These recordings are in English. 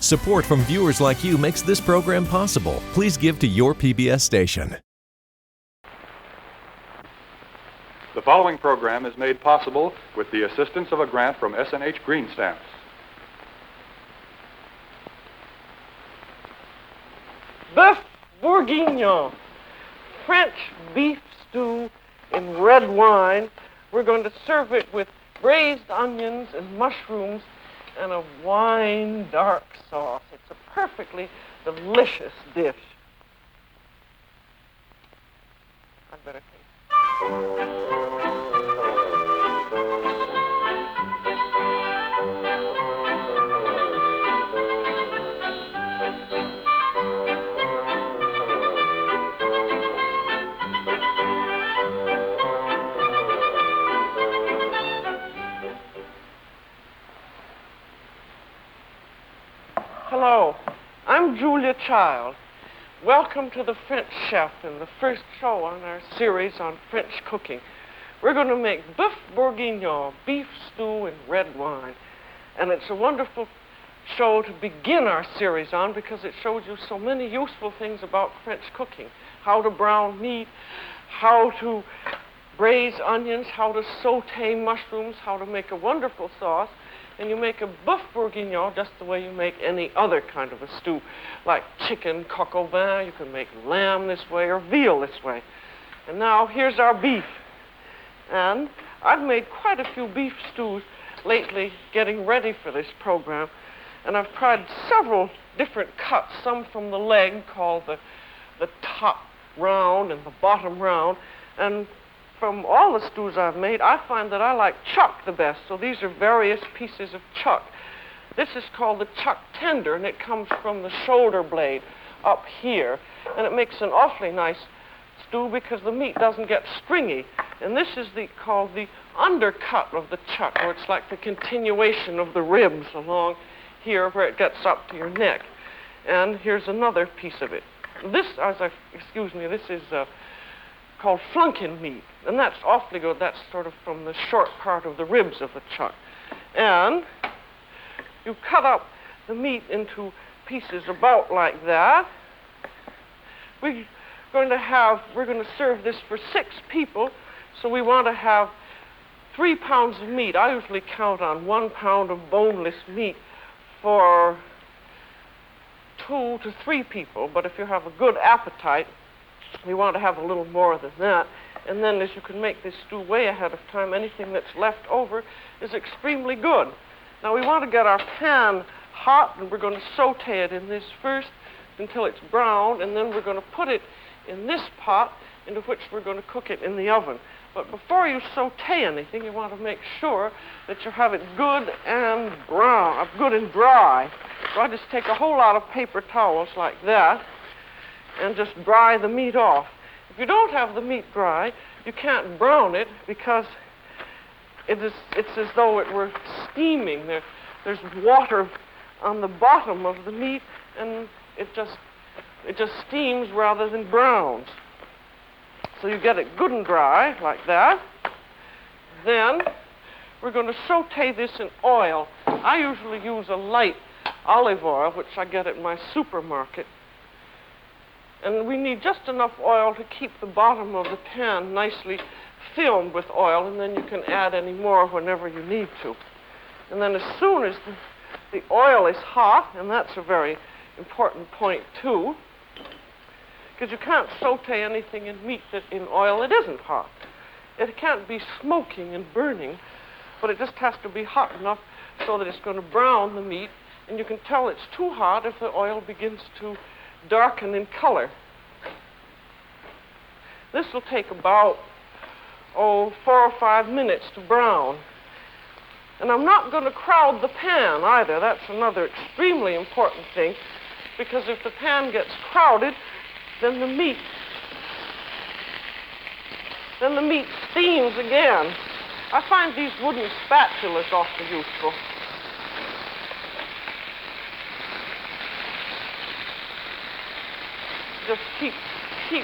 Support from viewers like you makes this program possible. Please give to your PBS station. The following program is made possible with the assistance of a grant from S&H Green Stamps. Boeuf Bourguignon, French beef stew in red wine. We're going to serve it with braised onions and mushrooms and a wine dark sauce. It's a perfectly delicious dish. I'd better taste. Hello, I'm Julia Child. Welcome to The French Chef and the first show on our series on French cooking. We're going to make Boeuf Bourguignon, beef stew in red wine. And it's a wonderful show to begin our series on because it shows you so many useful things about French cooking. How to brown meat, how to braise onions, how to saute mushrooms, how to make a wonderful sauce. And you make a Boeuf Bourguignon just the way you make any other kind of a stew, like chicken coq au vin. You can make lamb this way or veal this way. And now here's our beef. And I've made quite a few beef stews lately getting ready for this program. And I've tried several different cuts, some from the leg called the top round and the bottom round. And from all the stews I've made, I find that I like chuck the best. So these are various pieces of chuck. This is called the chuck tender, and it comes from the shoulder blade up here. And it makes an awfully nice stew because the meat doesn't get stringy. And this is called the undercut of the chuck, where it's like the continuation of the ribs along here where it gets up to your neck. And here's another piece of it. This is called flunkin meat, and that's awfully good. That's sort of from the short part of the ribs of the chuck. And you cut up the meat into pieces about like that. We're going to serve this for 6 people, so we want to have 3 pounds of meat. I usually count on 1 pound of boneless meat for 2 to 3 people, but if you have a good appetite, we want to have a little more than that. And then as you can make this stew way ahead of time, anything that's left over is extremely good. Now we want to get our pan hot, and we're going to saute it in this first until it's brown, and then we're going to put it in this pot into which we're going to cook it in the oven. But before you saute anything, you want to make sure that you have it good and brown, good and dry. So I just take a whole lot of paper towels like that and just dry the meat off. If you don't have the meat dry, you can't brown it because it's as though it were steaming. There's water on the bottom of the meat, and it just steams rather than browns. So you get it good and dry like that. Then we're going to saute this in oil. I usually use a light olive oil, which I get at my supermarket. And we need just enough oil to keep the bottom of the pan nicely filmed with oil, and then you can add any more whenever you need to. And then as soon as the oil is hot, and that's a very important point too, because you can't saute anything in meat that in oil it isn't hot. It can't be smoking and burning, but it just has to be hot enough so that it's going to brown the meat, and you can tell it's too hot if the oil begins to darken in color. This will take about 4 or 5 minutes to brown. And I'm not going to crowd the pan either. That's another extremely important thing, because if the pan gets crowded, then the meat steams again. I find these wooden spatulas awfully useful. Just keep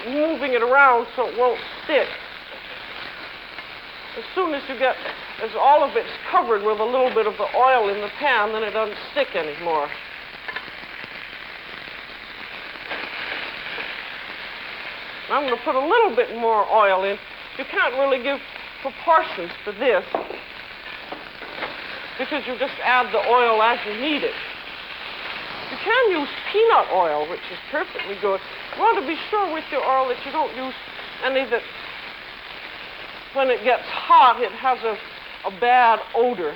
moving it around so it won't stick. As soon as as all of it's covered with a little bit of the oil in the pan, then it doesn't stick anymore. I'm going to put a little bit more oil in. You can't really give proportions to this because you just add the oil as you need it. You can use peanut oil, which is perfectly good. You want to be sure with your oil that you don't use any that, when it gets hot, it has a bad odor.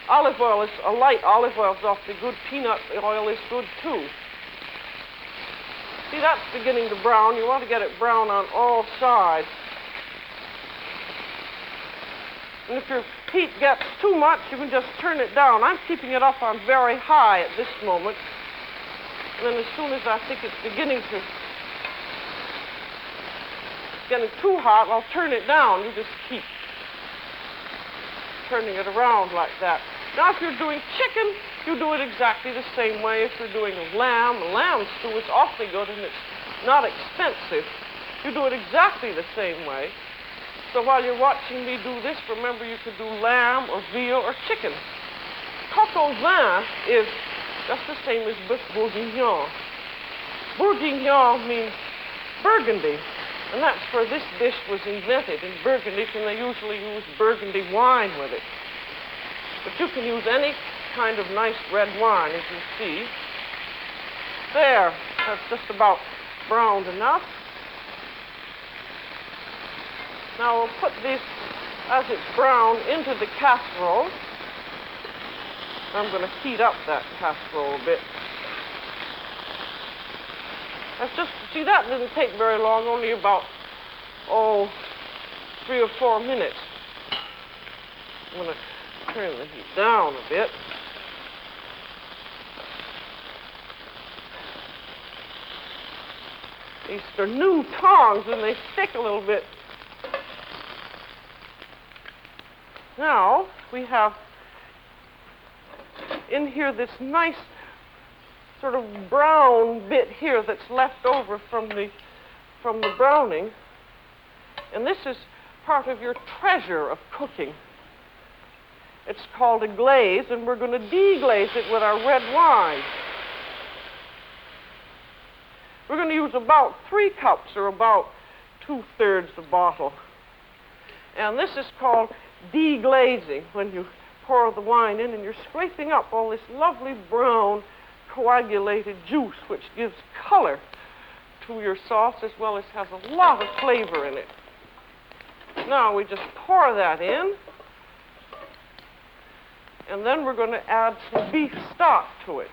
Olive oil is, a light olive oil is awfully good. Peanut oil is good, too. See, that's beginning to brown. You want to get it brown on all sides. And if your heat gets too much, you can just turn it down. I'm keeping it up on very high at this moment. And then as soon as I think it's getting too hot, I'll turn it down. You just keep turning it around like that. Now, if you're doing chicken, you do it exactly the same way. If you're doing lamb stew is awfully good and it's not expensive. You do it exactly the same way. So while you're watching me do this, remember you could do lamb or veal or chicken. Coq au vin is just the same as Boeuf Bourguignon. Bourguignon means Burgundy, and that's where this dish was invented, in Burgundy, and they usually use Burgundy wine with it. But you can use any kind of nice red wine, as you see. There, that's just about browned enough. Now we'll put this, as it's browned, into the casserole. I'm going to heat up that casserole a bit. That's just, see, that didn't take very long, only about, 3 or 4 minutes. I'm going to turn the heat down a bit. These are new tongs and they stick a little bit. Now we have in here this nice sort of brown bit here that's left over from the browning. And this is part of your treasure of cooking. It's called a glaze, and we're going to deglaze it with our red wine. We're going to use about 3 cups, or about 2/3 the bottle. And this is called deglazing, when you pour the wine in and you're scraping up all this lovely brown coagulated juice, which gives color to your sauce as well as has a lot of flavor in it. Now we just pour that in, and then we're going to add some beef stock to it.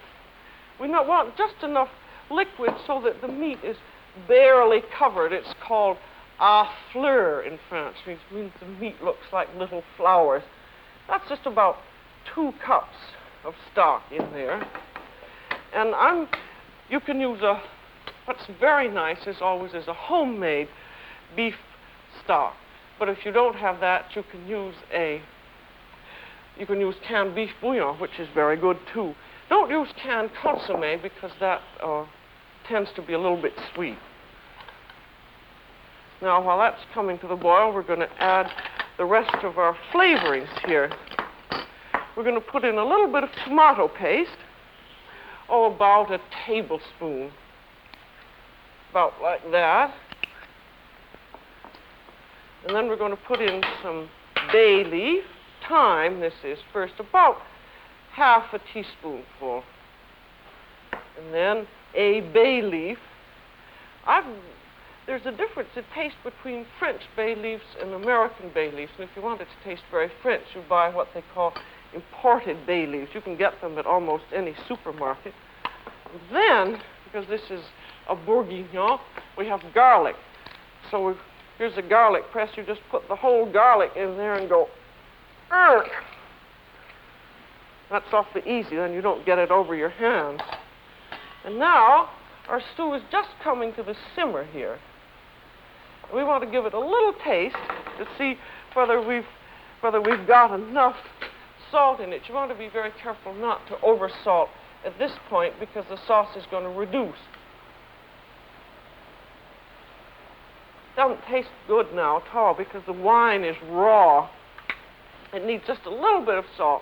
We want just enough liquid so that the meat is barely covered. It's called à fleur in France, which means the meat looks like little flowers. That's just about 2 cups of stock in there. And you can use what's very nice as always is a homemade beef stock. But if you don't have that, you can use canned beef bouillon, which is very good too. Don't use canned consommé because that tends to be a little bit sweet. Now, while that's coming to the boil, we're going to add the rest of our flavorings here. We're going to put in a little bit of tomato paste, about a tablespoon, about like that. And then we're going to put in some bay leaf, thyme, this is first, about half a teaspoonful. And then a bay leaf. There's a difference in taste between French bay leaves and American bay leaves. And if you want it to taste very French, you buy what they call imported bay leaves. You can get them at almost any supermarket. And then, because this is a Bourguignon, we have garlic. So here's a garlic press. You just put the whole garlic in there and go, "Urgh!" That's awfully easy, then you don't get it over your hands. And now, our stew is just coming to the simmer here. We want to give it a little taste to see whether we've got enough salt in it. You want to be very careful not to oversalt at this point because the sauce is going to reduce. Doesn't taste good now at all because the wine is raw. It needs just a little bit of salt.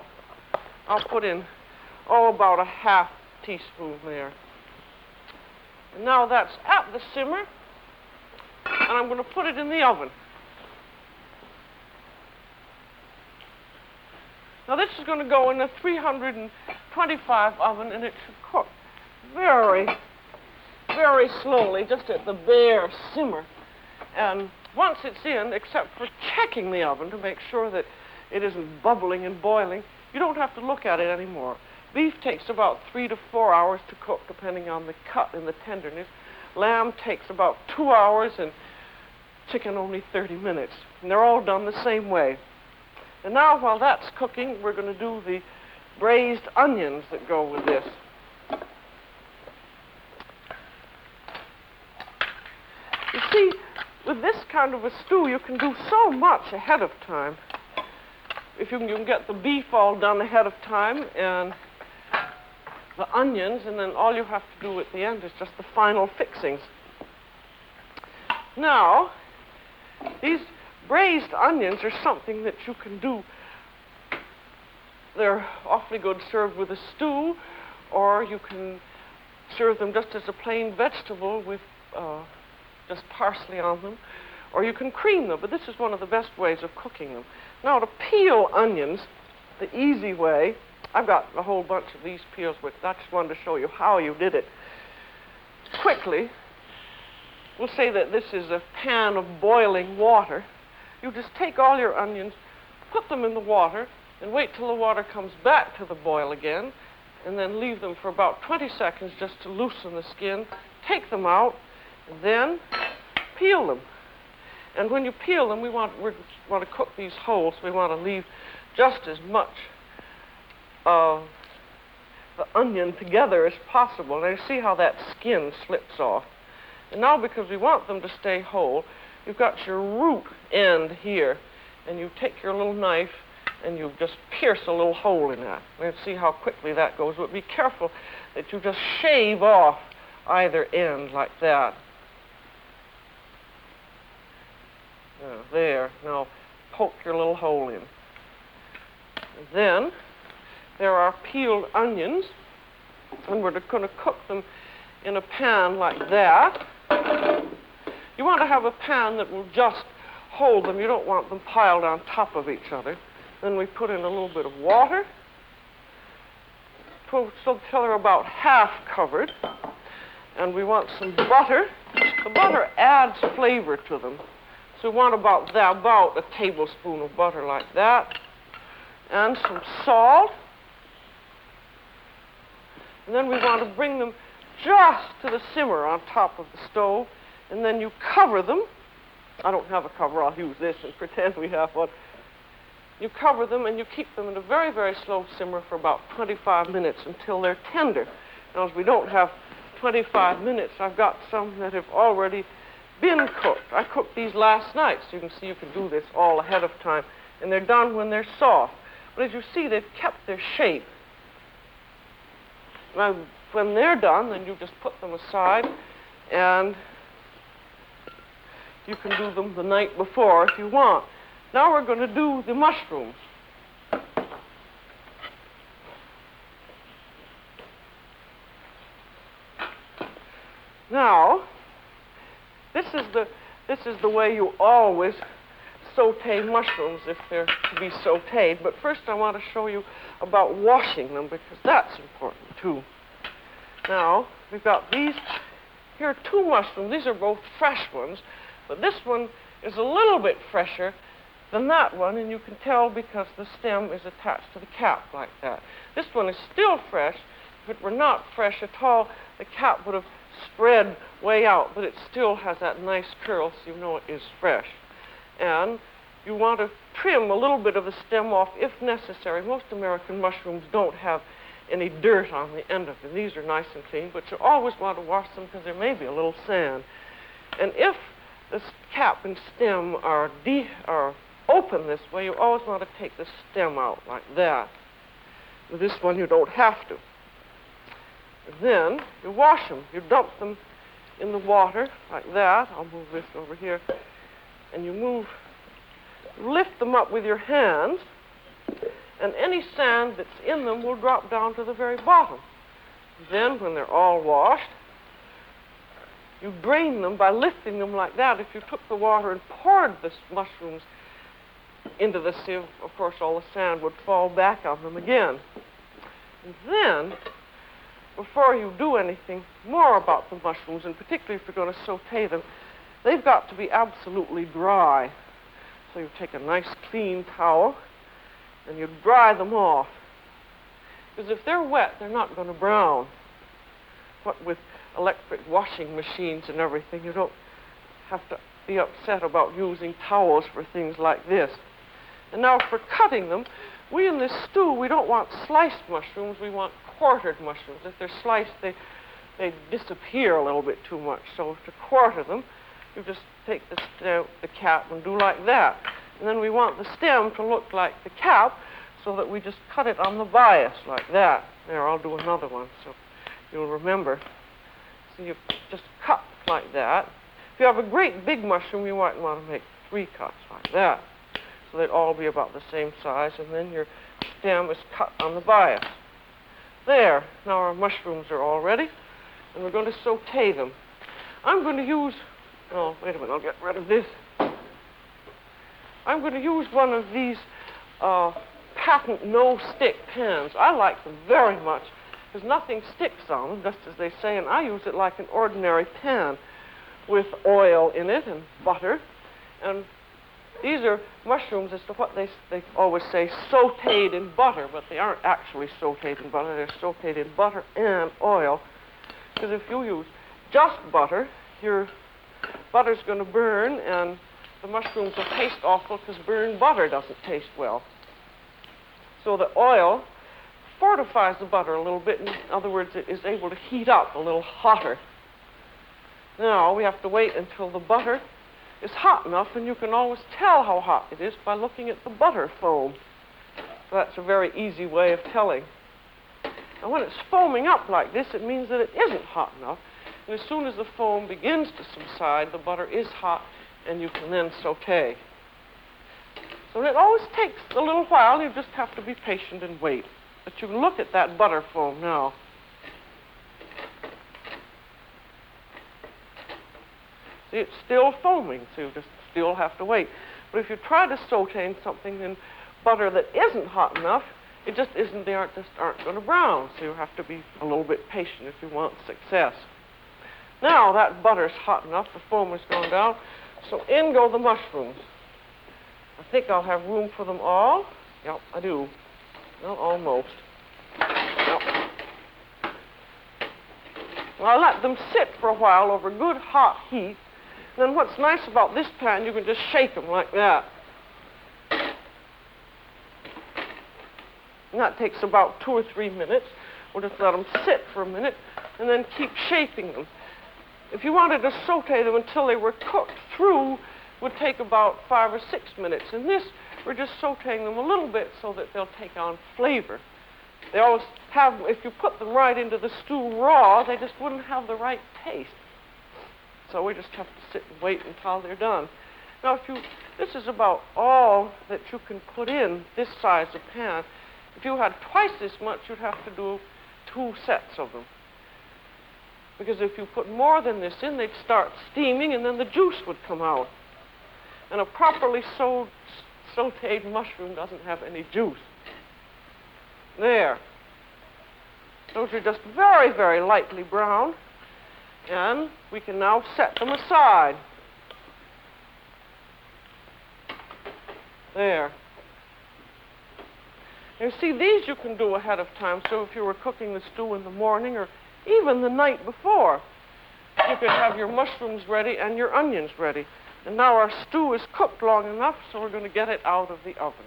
I'll put in, about a half teaspoon there. And now that's at the simmer. and I'm going to put it in the oven. Now this is going to go in a 325 oven, and it should cook very, very slowly, just at the bare simmer. And once it's in, except for checking the oven to make sure that it isn't bubbling and boiling, you don't have to look at it anymore. Beef takes about 3 to 4 hours to cook, depending on the cut and the tenderness. Lamb takes about 2 hours, and chicken only 30 minutes. And they're all done the same way. And now, while that's cooking, we're going to do the braised onions that go with this. You see, with this kind of a stew, you can do so much ahead of time. If you can get the beef all done ahead of time and the onions, and then all you have to do at the end is just the final fixings. Now, these braised onions are something that you can do. They're awfully good served with a stew, or you can serve them just as a plain vegetable with just parsley on them, or you can cream them, but this is one of the best ways of cooking them. Now, to peel onions, the easy way, I've got a whole bunch of these peels, but I just wanted to show you how you did it quickly. We'll say that this is a pan of boiling water. You just take all your onions, put them in the water, and wait till the water comes back to the boil again, and then leave them for about 20 seconds just to loosen the skin. Take them out, and then peel them. And when you peel them, we want to cook these whole, so we want to leave just as much of the onion together as possible. And you see how that skin slips off. And now, because we want them to stay whole, you've got your root end here, and you take your little knife and you just pierce a little hole in that. And see how quickly that goes. But be careful that you just shave off either end like that. Now, there. Now, poke your little hole in. And then, there are peeled onions, and we're going to cook them in a pan like that. You want to have a pan that will just hold them. You don't want them piled on top of each other. Then we put in a little bit of water so they're about half covered. And we want some butter. The butter adds flavor to them. So we want about a tablespoon of butter like that. And some salt. And then we want to bring them just to the simmer on top of the stove. And then you cover them. I don't have a cover. I'll use this and pretend we have one. You cover them and you keep them in a very, very slow simmer for about 25 minutes until they're tender. Now, as we don't have 25 minutes, I've got some that have already been cooked. I cooked these last night, so you can see you can do this all ahead of time. And they're done when they're soft. But as you see, they've kept their shape. Now, when they're done, then you just put them aside, and you can do them the night before if you want. Now we're going to do the mushrooms. Now, this is the way you always saute mushrooms if they're to be sauteed. But first I want to show you about washing them, because that's important too. Now, we've got these. Here are 2 mushrooms. These are both fresh ones, but this one is a little bit fresher than that one, and you can tell because the stem is attached to the cap like that. This one is still fresh. If it were not fresh at all, the cap would have spread way out, but it still has that nice curl, so you know it is fresh. And you want to trim a little bit of the stem off if necessary. Most American mushrooms don't have any dirt on the end of them. These are nice and clean, but you always want to wash them because there may be a little sand. And if the cap and stem are open this way, you always want to take the stem out like that. With this one, you don't have to. Then you wash them. You dump them in the water like that. I'll move this over here. And you lift them up with your hands, and any sand that's in them will drop down to the very bottom. Then, when they're all washed, You drain them by lifting them like that. If you took the water and poured the mushrooms into the sieve, of course, all the sand would fall back on them again. And then, before you do anything more about the mushrooms, and particularly if you're going to saute them, they've got to be absolutely dry. So you take a nice clean towel and you dry them off. Because if they're wet, they're not going to brown. What with electric washing machines and everything, you don't have to be upset about using towels for things like this. And now for cutting them, in this stew, we don't want sliced mushrooms, we want quartered mushrooms. If they're sliced, they disappear a little bit too much. So to quarter them, you just take the cap and do like that. And then we want the stem to look like the cap, so that we just cut it on the bias like that. There, I'll do another one so you'll remember. So you just cut like that. If you have a great big mushroom, you might want to make 3 cuts like that. So they'd all be about the same size, and then your stem is cut on the bias. There, now our mushrooms are all ready, and we're going to saute them. I'm going to use, oh, wait a minute, I'll get rid of this. I'm going to use one of these patent no-stick pans. I like them very much, because nothing sticks on them, just as they say, and I use it like an ordinary pan with oil in it and butter. And these are mushrooms as to what they always say, sauteed in butter, but they aren't actually sauteed in butter. They're sauteed in butter and oil. Because if you use just butter, your butter's going to burn, and the mushrooms will taste awful because burned butter doesn't taste well. So the oil fortifies the butter a little bit. In other words, it is able to heat up a little hotter. Now we have to wait until the butter is hot enough, and you can always tell how hot it is by looking at the butter foam. So that's a very easy way of telling. And when it's foaming up like this, it means that it isn't hot enough. And as soon as the foam begins to subside, the butter is hot, and you can then saute. So it always takes a little while. You just have to be patient and wait. But you can look at that butter foam now. See, it's still foaming, so you just still have to wait. But if you try to saute something in butter that isn't hot enough, it just isn't, they aren't going to brown. So you have to be a little bit patient if you want success. Now that butter's hot enough, the foam has gone down, so in go the mushrooms. I think I'll have room for them all. Yep, I do. Well, almost. Yep. Well, I'll let them sit for a while over good hot heat. Then what's nice about this pan, you can just shake them like that. And that takes about 2 or 3 minutes. We'll just let them sit for a minute and then keep shaping them. If you wanted to saute them until they were cooked through, it would take about 5 or 6 minutes. In this, we're just sauteing them a little bit so that they'll take on flavor. They always have, if you put them right into the stew raw, they just wouldn't have the right taste. So we just have to sit and wait until they're done. Now, this is about all that you can put in this size of pan. If you had twice this much, you'd have to do 2 sets of them. Because if you put more than this in, they'd start steaming, and then the juice would come out. And a properly sauteed mushroom doesn't have any juice. There. Those are just very, very lightly browned. And we can now set them aside. There. You see, these you can do ahead of time. So if you were cooking the stew in the morning or even the night before, you could have your mushrooms ready and your onions ready. And now our stew is cooked long enough, so we're going to get it out of the oven.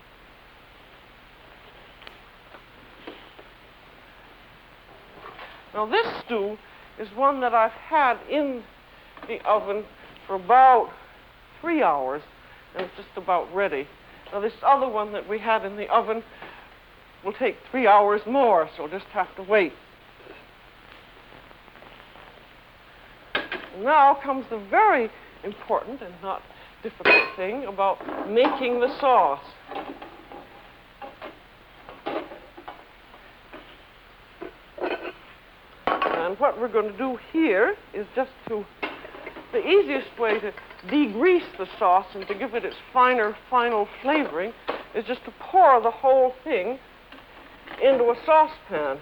Now this stew is one that I've had in the oven for about 3 hours, and it's just about ready. Now this other one that we had in the oven will take 3 hours more, so we'll just have to wait. Now comes the very important and not difficult thing about making the sauce. And what we're going to do here is just to the easiest way to degrease the sauce and to give it its final flavoring is just to pour the whole thing into a saucepan,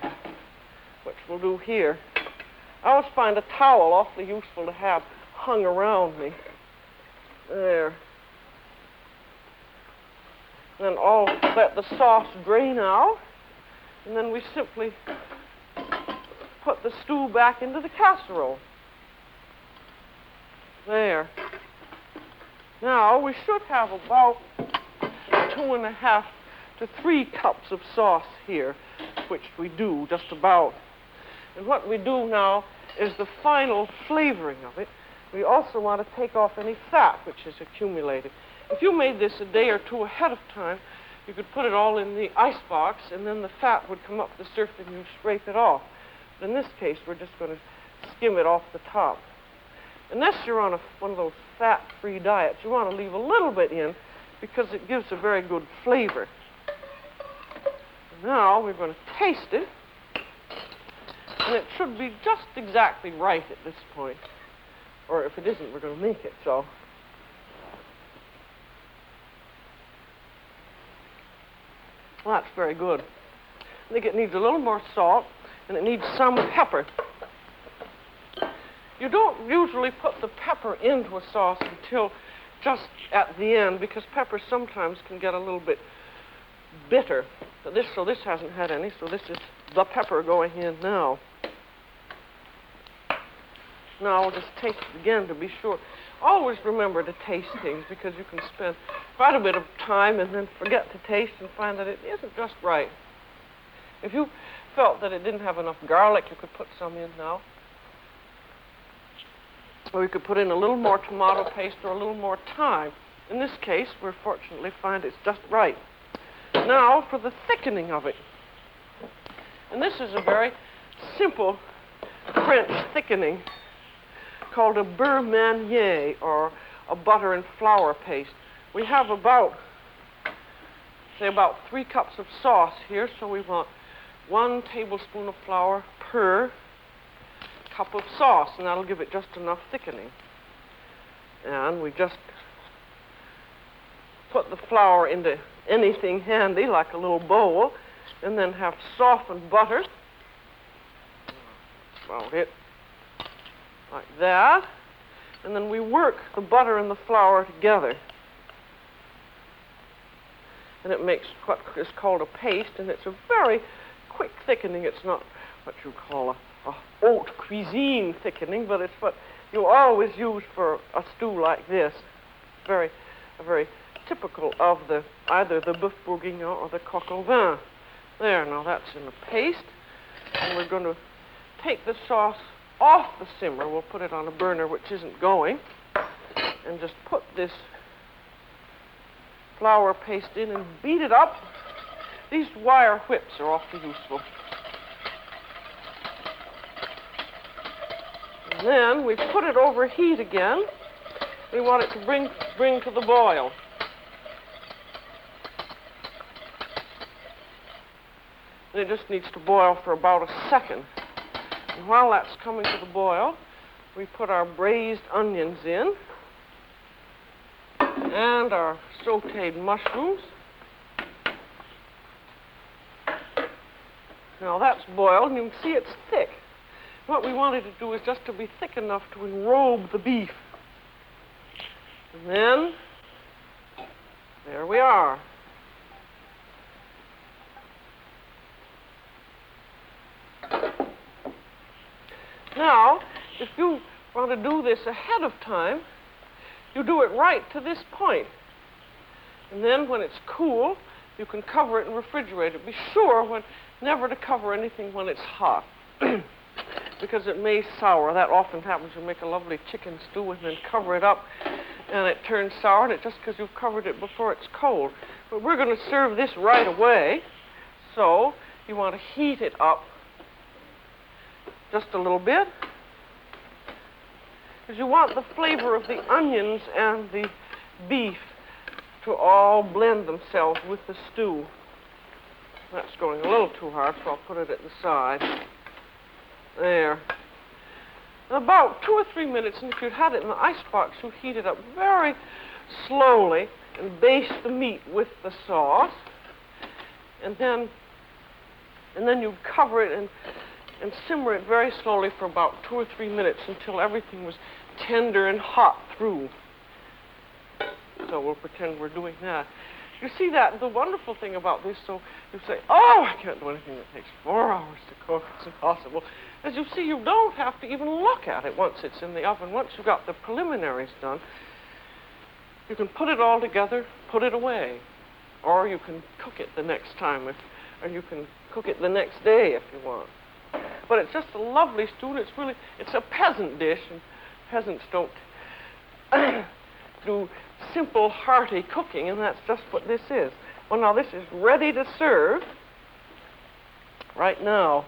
which we'll do here. I always find a towel awfully useful to have hung around me. There. Then I'll let the sauce drain out, and then we simply put the stew back into the casserole. There. Now, we should have about 2.5 to 3 cups of sauce here, which we do just about. And what we do now is the final flavoring of it. We also want to take off any fat which is accumulated. If you made this a day or two ahead of time, you could put it all in the icebox, and then the fat would come up the surface and you scrape it off. But in this case, we're just going to skim it off the top. Unless you're on one of those fat-free diets, you want to leave a little bit in because it gives a very good flavor. Now we're going to taste it, and it should be just exactly right at this point. Or if it isn't, we're going to make it so. Well, that's very good. I think it needs a little more salt, and it needs some pepper. You don't usually put the pepper into a sauce until just at the end, because pepper sometimes can get a little bit bitter. So this hasn't had any, so this is the pepper going in now. Now I'll just taste it again to be sure. Always remember to taste things, because you can spend quite a bit of time and then forget to taste and find that it isn't just right. If you felt that it didn't have enough garlic, you could put some in now. Or you could put in a little more tomato paste or a little more thyme. In this case, we fortunately find it's just right. Now for the thickening of it. And this is a very simple French thickening called a beurre manier, or a butter and flour paste. We have about 3 cups of sauce here, so we want 1 tablespoon of flour per cup of sauce, and that'll give it just enough thickening. And we just put the flour into anything handy, like a little bowl, and then have softened butter. About it. Like that. And then we work the butter and the flour together. And it makes what is called a paste, and it's a very quick thickening. It's not what you call a haute cuisine thickening, but it's what you always use for a stew like this. Very typical of either the Boeuf Bourguignon or the coq au vin. There, now that's in the paste. And we're going to take the sauce off the simmer. We'll put it on a burner which isn't going, and just put this flour paste in and beat it up. These wire whips are awfully useful. And then we put it over heat again. We want it to bring to the boil. And it just needs to boil for about a second. And while that's coming to the boil, we put our braised onions in and our sautéed mushrooms. Now that's boiled, and you can see it's thick. What we wanted to do is just to be thick enough to enrobe the beef. And then, there we are. Now, if you want to do this ahead of time, you do it right to this point. And then when it's cool, you can cover it and refrigerate it. Be sure never to cover anything when it's hot, because it may sour. That often happens. You make a lovely chicken stew and then cover it up, and it turns sour, and it's just because you've covered it before it's cold. But we're going to serve this right away, so you want to heat it up just a little bit, because you want the flavor of the onions and the beef to all blend themselves with the stew. That's going a little too hard, so I'll put it at the side. There. in about 2 or 3 minutes, and if you'd had it in the icebox, you heat it up very slowly and baste the meat with the sauce. And then you'd cover it and simmer it very slowly for about 2 or 3 minutes until everything was tender and hot through. So we'll pretend we're doing that. You see that, the wonderful thing about this, so you say, oh, I can't do anything that takes 4 hours to cook, it's impossible. As you see, you don't have to even look at it once it's in the oven. Once you've got the preliminaries done, you can put it all together, put it away. Or you can cook it the next time, or you can cook it the next day if you want. But it's just a lovely stew, and it's a peasant dish, and peasants don't do simple, hearty cooking, and that's just what this is. Well, now this is ready to serve right now.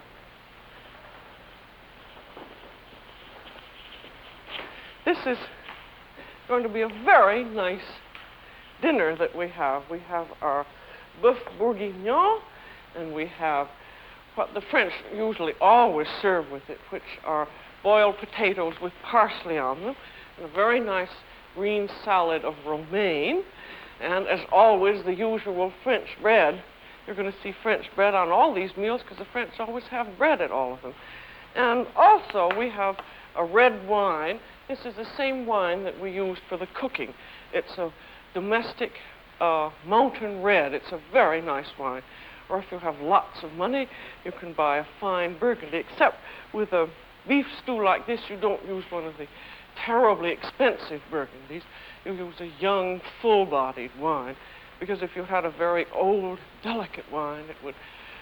This is going to be a very nice dinner that we have. We have our Boeuf Bourguignon, and we have what the French usually always serve with it, which are boiled potatoes with parsley on them, and a very nice green salad of romaine, and as always, the usual French bread. You're going to see French bread on all these meals because the French always have bread at all of them. And also, we have a red wine. This is the same wine that we use for the cooking. It's a domestic mountain red. It's a very nice wine. Or if you have lots of money, you can buy a fine Burgundy, except with a beef stew like this, you don't use one of the terribly expensive Burgundies. You use a young, full-bodied wine, because if you had a very old, delicate wine,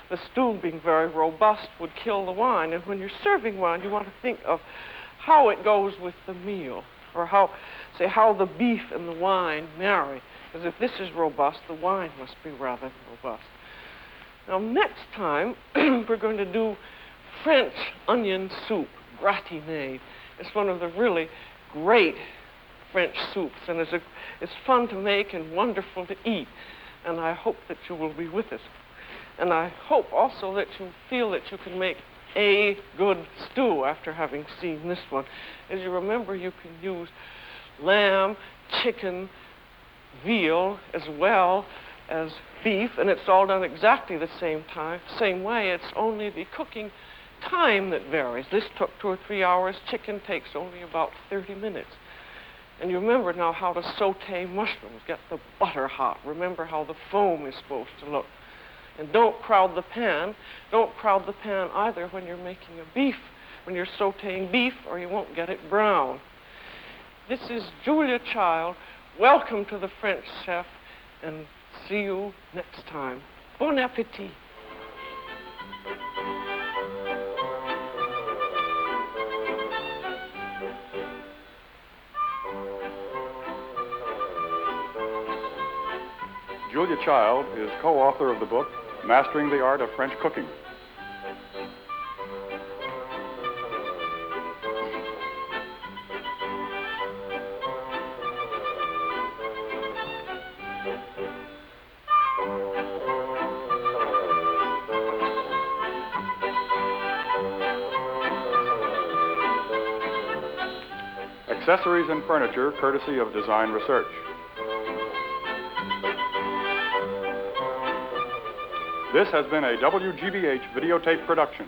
the stew being very robust would kill the wine. And when you're serving wine, you want to think of how it goes with the meal, or how the beef and the wine marry. Because if this is robust, the wine must be rather robust. Now, next time, we're going to do French onion soup, gratiné. It's one of the really great French soups, and it's fun to make and wonderful to eat. And I hope that you will be with us. And I hope also that you feel that you can make a good stew after having seen this one. As you remember, you can use lamb, chicken, veal, as well as beef, and it's all done exactly the same way. It's only the cooking time that varies. This took 2 or 3 hours. Chicken takes only about 30 minutes. And you remember now how to saute mushrooms. Get the butter hot. Remember how the foam is supposed to look. And don't crowd the pan. Don't crowd the pan either when you're making a beef, when you're sauteing beef, or you won't get it brown. This is Julia Child. Welcome to the French Chef, and see you next time. Bon appétit. Julia Child is co-author of the book, Mastering the Art of French Cooking. Accessories and furniture, courtesy of Design Research. This has been a WGBH videotape production.